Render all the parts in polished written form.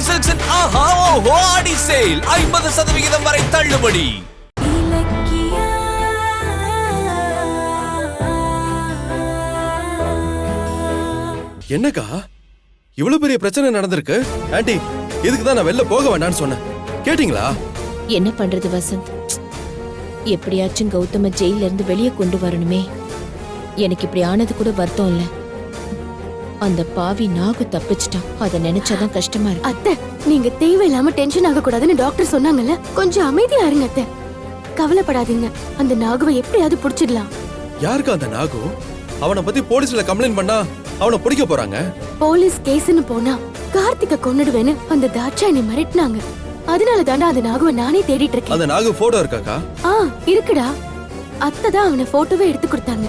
சென்னை சில்க்ஸின் ஆஹா ஓஹோ ஆடி சேல் 50% வரை தள்ளுபடி. என்னக்கா இவ்வளவு பெரிய பிரச்சனை நடந்திருக்கு? ஆண்டி, இதுக்கு தான் நான் வெளில போக வேண்டாம்னு சொன்னேன். கேட்டீங்களா? என்ன பண்றது வசந்த், எப்படியாச்சும் கௌதம ஜெயில இருந்து வெளியே கொண்டு வரணுமே. எனக்கு இப்படி ஆனது கூட வருத்தம் இல்ல. அந்த பாவி நாகு தப்பிச்சிட்டான். அதை நினைச்சாதான் கஷ்டமா இருக்கு. அத்தை, நீங்க தேவையில்லாம டென்ஷன் ஆக கூடாதுன்னு டாக்டர் சொன்னாங்கல்ல, கொஞ்சம் அமைதியா இருங்க அத்தை. கவலைப்படாதீங்க, அந்த நாகுவை எப்படியாவது புடிச்சிடலாம். யாருக்கு அந்த நாகு? அவனை பத்தி போலீஸ்ல கம்ப்ளைண்ட் பண்ணா அவனை பிடிக்க போறாங்க. போலீஸ் கேஸ்னு போனா கார்த்திகை கொன்னுடுவேன்னு அந்த தாட்சாயணி மிரட்டினாங்க. அதனால தாண்டா அந்த நாகுவை நானே தேடிட்டு இருக்கேன். அந்த நாகு போட்டோ இருக்காக்கா? இருக்குடா. அத்தை தான் அவனை போட்டோவே எடுத்து கொடுத்தாங்க.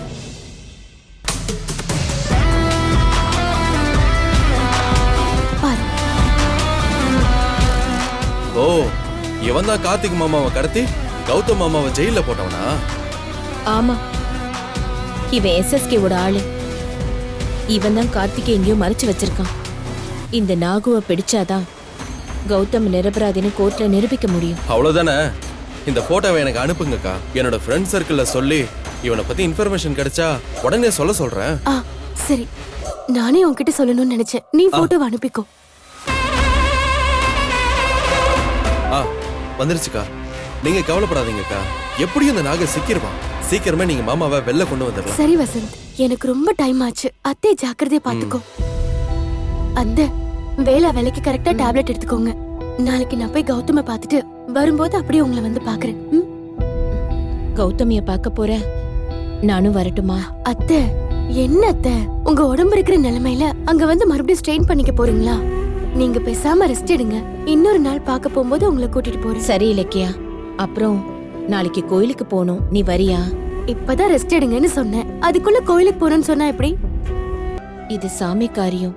பாரு. ஓ, இவன் தான் கார்த்திக் மாமாவை கடத்தி கௌதம் மாமாவை ஜெயில போட்டவனா? ஆமா, இவன் SSKவோட ஆளு. இவன் தான் கார்த்திகை எங்கேயோ மறைச்சு வச்சிருக்கான். இந்த நாகுவை பிடிச்சாதான் கௌதம் நிரபராதின்னு கோர்ட்ல நிரூபிக்க முடியும். அவ்வளவுதானே? இந்த போட்டோவை எனக்கு அனுப்புங்கக்கா. என்னோட ஃப்ரெண்ட் சர்க்கிள்ல சொல்லி இவனை பத்தி இன்ஃபர்மேஷன் கிடைச்சா உடனே சொல்றேன். சரி, நானே உன்கிட்ட சொல்லணும்னு நினைச்சேன். நீ போட்டோவை அனுப்பிக்கோ. வந்துருச்சுக்கா. நீங்க கவலைப்படாதீங்கக்கா. எப்படியும் இந்த நாகை சிக்கிருவான். சீக்கிரமே நீங்க மாமாவை வெளில கொண்டு வந்துடலாம். சரி வசந்த், எனக்கு ரொம்ப டைம் ஆச்சு. அத்தை ஜாக்கிரதையா பாத்துக்கோ. அந்த வேலைக்கு கரெக்டா டேப்லெட் எடுத்துக்கோங்க. நாளைக்கு நான் போய் கௌதம பாத்துட்டு வரும்போது அப்படியே உங்களை வந்து பாக்குறேன். கௌதமிய பார்க்க போற? நானும் வரட்டுமா? அத்தை, என்ன அத்தை, உங்க உடம்பு இருக்கிற நிலைமையில அங்க வந்து மறுபடியும் ஸ்ட்ரெயின் பண்ணிக்க போறீங்களா? நீங்க பேசாம ரெஸ்ட் எடுங்க. இன்னொரு நாள் பார்க்க போகும்போது உங்களை கூட்டிட்டு போறேன். சரி இலக்கியா, அப்புறம் நாளைக்கு கோயிலுக்கு போகணும். நீ வரியா? இப்பதான் ரெஸ்ட் எடுங்கன்னு சொன்னேன், அதுக்குள்ள கோயிலுக்கு போறேன்னு சொன்னா எப்படி? இது சாமி காரியம்.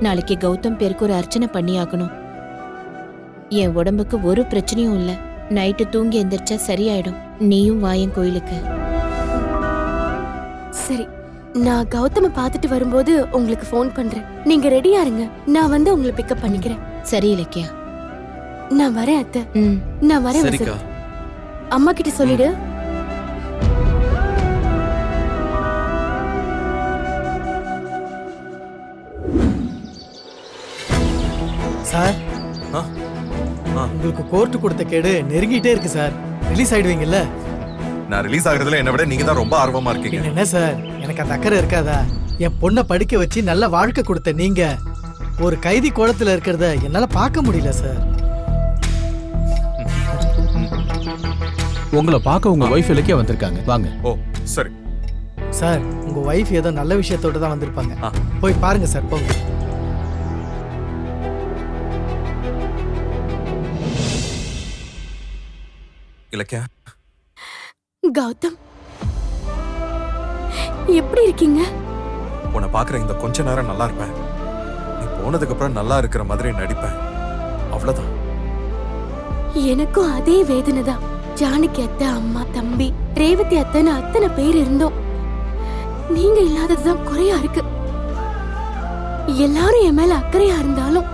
நாளைக்கு கௌதம் பேருக்கு ஒரு அர்ச்சனை பண்ணி ஆகணும். என் உடம்புக்கு ஒரு பிரச்சனையும் இல்ல. நைட்டு தூங்கி எந்திரிச்சா சரியாயிடும். நீயும் வாயன் கோயிலுக்கு. சரி, நான் கௌதம பாத்துட்டு வரும்போது உங்களுக்கு போன் பண்றேன். நீங்க ரெடியா இருங்க, நான் வந்து உங்களை பிக்கப் பண்ணிக்கிறேன். சரி இலக்கியா, நான் வரேன் அத்தை. நான் வரேன் சரிக்கா. வசந்த். அம்மா கிட்ட சொல்லிடு. சார், உங்களுக்கு கோர்ட்டு கொடுத்த கேடு நெருங்கிட்டே இருக்கு சார். ரிலீஸ் ஆயிடுவீங்கல்ல? நான் ரிலீஸ் ஆகுறதுல என்ன விட நீங்க தான் ரொம்ப ஆர்வமா இருக்கீங்க. என்ன சார், எனக்கு அந்த அக்கறை இருக்காதா? என் பொண்ணை படிக்க வச்சு நல்ல வாழ்க்கை கொடுத்த நீங்க ஒரு கைதி கோலத்துல இருக்கிறத என்னால பார்க்க முடியல சார். உங்களை பார்க்க உங்க வைஃப் இலக்கியா வந்திருக்காங்க. வாங்க. ஓ சரி சார், உங்க வைஃப் ஏதோ நல்ல விஷயத்தோட தான் வந்திருப்பாங்க. போய் பாருங்க சார், போங்க. இலக்கியா. கௌதம், எப்படி இருக்கீங்க? உன்னை பாக்குற இந்த கொஞ்ச நேரம் நல்லா இருப்பேன். நீ போனதுக்கு அப்புறம் நல்லா இருக்கிற மாதிரி நடிப்பேன். அவ்வளவுதான். எனக்கும் அதே வேதனை தான். ஜானகி அத்தை, அம்மா, தம்பி, ரேவதி அத்தைன்னு அத்தனை பேர் இருந்தோம். நீங்க இல்லாததுதான் குறையா இருக்கு. எல்லாரும் என் மேல அக்கறையா இருந்தாலும்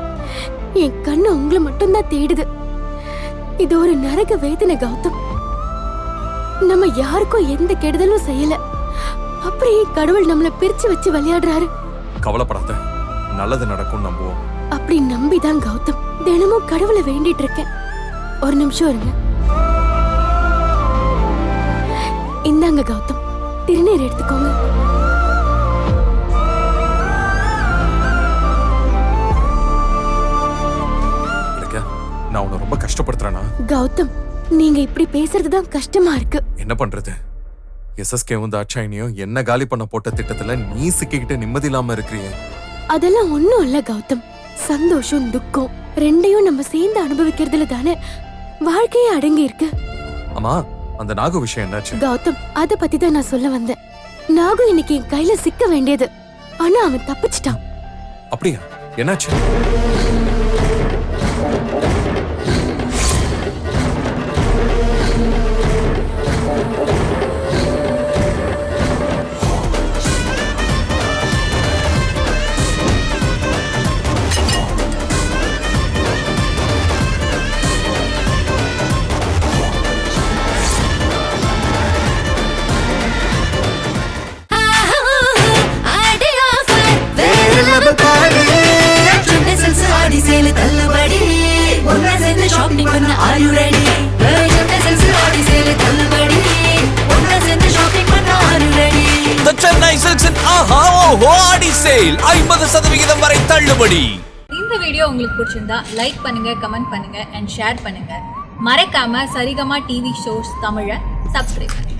என் கண்ணு உங்களை மட்டும்தான் தேடுது. இது ஒரு நரக வேதனை கௌதம். நம்ம யாருக்கும் எந்த கெடுதலும் செய்யல, அப்படியே கடவுள் நம்மள பிரிச்சு வச்சு விளையாடுறாரு. கவலைப்படாத, நல்லது நடக்கும் நம்புவோம். அப்படி நம்பிதான் கௌதம் தினமும் கடவுளை வேண்டிட்டு இருக்கேன். ஒரு நிமிஷம் இருங்க. இந்தாங்க கௌதம், திருநீர் எடுத்துக்கோங்க. நான் உன்னை ரொம்ப கஷ்டப்படுத்துறேனா? கௌதம், நீங்க இப்படி பேசுறதுதான் கஷ்டமா இருக்கு. என்ன பண்றது? SSKவும் தாட்சாயினியும் என்ன காலி பண்ண போட்ட திட்டத்துல நீ சிக்கிக்கிட்டு நிம்மதி இல்லாம இருக்கிறீங்க. அதெல்லாம் ஒண்ணும் இல்ல கௌதம். சந்தோஷம் துக்கம் ரெண்டையும் நம்ம சேர்ந்து அனுபவிக்கிறதுல தானே வாழ்க்கையே அடங்கி இருக்கு. அம்மா, அந்த நாகு விஷயம் என்னாச்சு? கௌதம், அத பத்தி தான் நான் சொல்ல வந்தேன். நாகு இன்னைக்கு என் கையில சிக்க வேண்டியது, ஆனா அவன் தப்பிச்சிட்டான். அப்படியா? என்னாச்சு? Are you ready? Aadi sale தள்ளுபடி ஒண்ணா சேர்ந்து ஷாப்பிங் பண்ண Are you ready? The Chennai Silks in ஆஹா ஓஹோ ஆடி சேல் 50% வரை தள்ளுபடி. இந்த வீடியோ உங்களுக்கு பிடிச்சிருந்தா லைக் பண்ணுங்க, கமெண்ட் பண்ணுங்க அண்ட் ஷேர் பண்ணுங்க. மறக்காம சரிகமா டிவி ஷோஸ் தமிழை சப்ஸ்கிரைப் பண்ணுங்க.